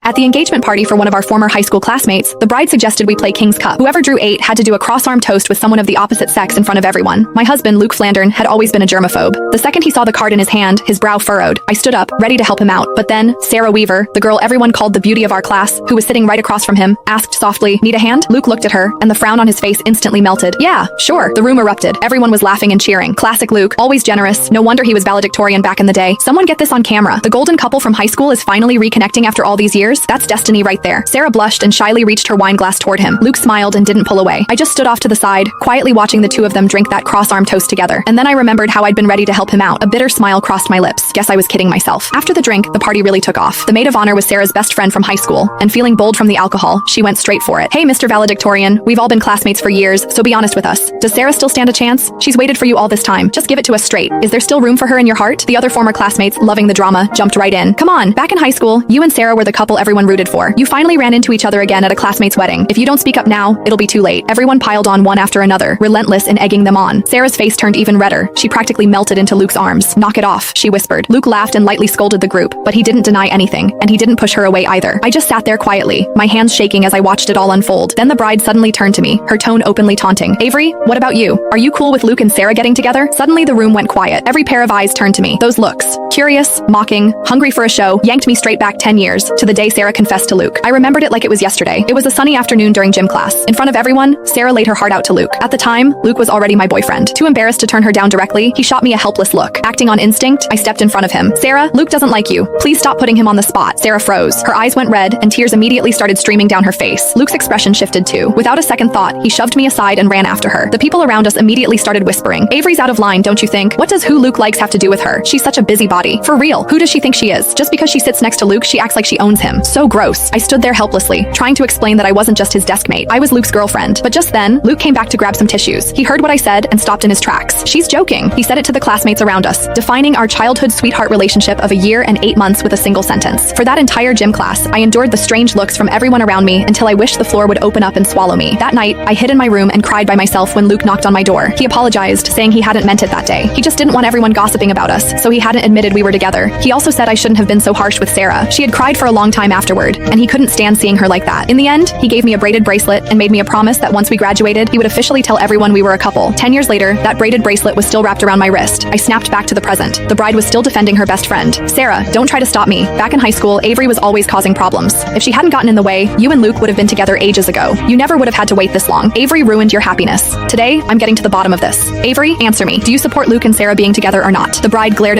At the engagement party for one of our former high school classmates, the bride suggested we play King's Cup. Whoever drew 8 had to do a cross-arm toast with someone of the opposite sex in front of everyone. My husband, Luke Flandern, had always been a germaphobe. The second he saw the card in his hand, his brow furrowed. I stood up, ready to help him out. But then, Sarah Weaver, the girl everyone called the beauty of our class, who was sitting right across from him, asked softly, "Need a hand?" Luke looked at her, and the frown on his face instantly melted. "Yeah, sure." The room erupted. Everyone was laughing and cheering. Classic Luke, always generous. No wonder he was valedictorian back in the day. Someone get this on camera. The golden couple from high school is finally reconnecting after all these years. That's destiny right there. Sarah blushed and shyly reached her wine glass toward him. Luke smiled and didn't pull away. I just stood off to the side, quietly watching the two of them drink that cross-arm toast together. And then I remembered how I'd been ready to help him out. A bitter smile crossed my lips. Guess I was kidding myself. After the drink, the party really took off. The maid of honor was Sarah's best friend from high school, and feeling bold from the alcohol, she went straight for it. "Hey, Mr. Valedictorian, we've all been classmates for years, so be honest with us. Does Sarah still stand a chance? She's waited for you all this time. Just give it to us straight. Is there still room for her in your heart?" The other former classmates, loving the drama, jumped right in. "Come on, back in high school, you and Sarah were the couple everyone rooted for. You finally ran into each other again at a classmate's wedding. If you don't speak up now, it'll be too late." Everyone piled on one after another, relentless in egging them on. Sarah's face turned even redder. She practically melted into Luke's arms. "Knock it off," she whispered. Luke laughed and lightly scolded the group, but he didn't deny anything, and he didn't push her away either. I just sat there quietly, my hands shaking as I watched it all unfold. Then the bride suddenly turned to me, her tone openly taunting. "Avery, what about you? Are you cool with Luke and Sarah getting together?" Suddenly the room went quiet. Every pair of eyes turned to me. Those looks, curious, mocking, hungry for a show, yanked me straight back 10 years, to the day Sarah confessed to Luke. I remembered it like it was yesterday. It was a sunny afternoon during gym class. In front of everyone, Sarah laid her heart out to Luke. At the time, Luke was already my boyfriend. Too embarrassed to turn her down directly, he shot me a helpless look. Acting on instinct, I stepped in front of him. "Sarah, Luke doesn't like you. Please stop putting him on the spot." Sarah froze. Her eyes went red, and tears immediately started streaming down her face. Luke's expression shifted too. Without a second thought, he shoved me aside and ran after her. The people around us immediately started whispering, "Avery's out of line, don't you think? What does who Luke likes have to do with her? She's such a busybody. For real, who does she think she is? Just because she sits next to Luke, she acts like she owns him. So gross." I stood there helplessly, trying to explain that I wasn't just his desk mate. I was Luke's girlfriend. But just then, Luke came back to grab some tissues. He heard what I said and stopped in his tracks. "She's joking," he said it to the classmates around us, defining our childhood sweetheart relationship of a year and 8 months with a single sentence. For that entire gym class, I endured the strange looks from everyone around me until I wished the floor would open up and swallow me. That night, I hid in my room and cried by myself when Luke knocked on my door. He apologized, saying he hadn't meant it that day. He just didn't want everyone gossiping about us, so he hadn't admitted we were together. He also said I shouldn't have been so harsh with Sarah. She had cried for a long time afterward, and he couldn't stand seeing her like that. In the end, he gave me a braided bracelet and made me a promise that once we graduated, he would officially tell everyone we were a couple. 10 years later, that braided bracelet was still wrapped around my wrist. I snapped back to the present. The bride was still defending her best friend. "Sarah, don't try to stop me. Back in high school, Avery was always causing problems. If she hadn't gotten in the way, you and Luke would have been together ages ago. You never would have had to wait this long. Avery ruined your happiness. Today, I'm getting to the bottom of this. Avery, answer me. Do you support Luke and Sarah being together or not?" The bride glared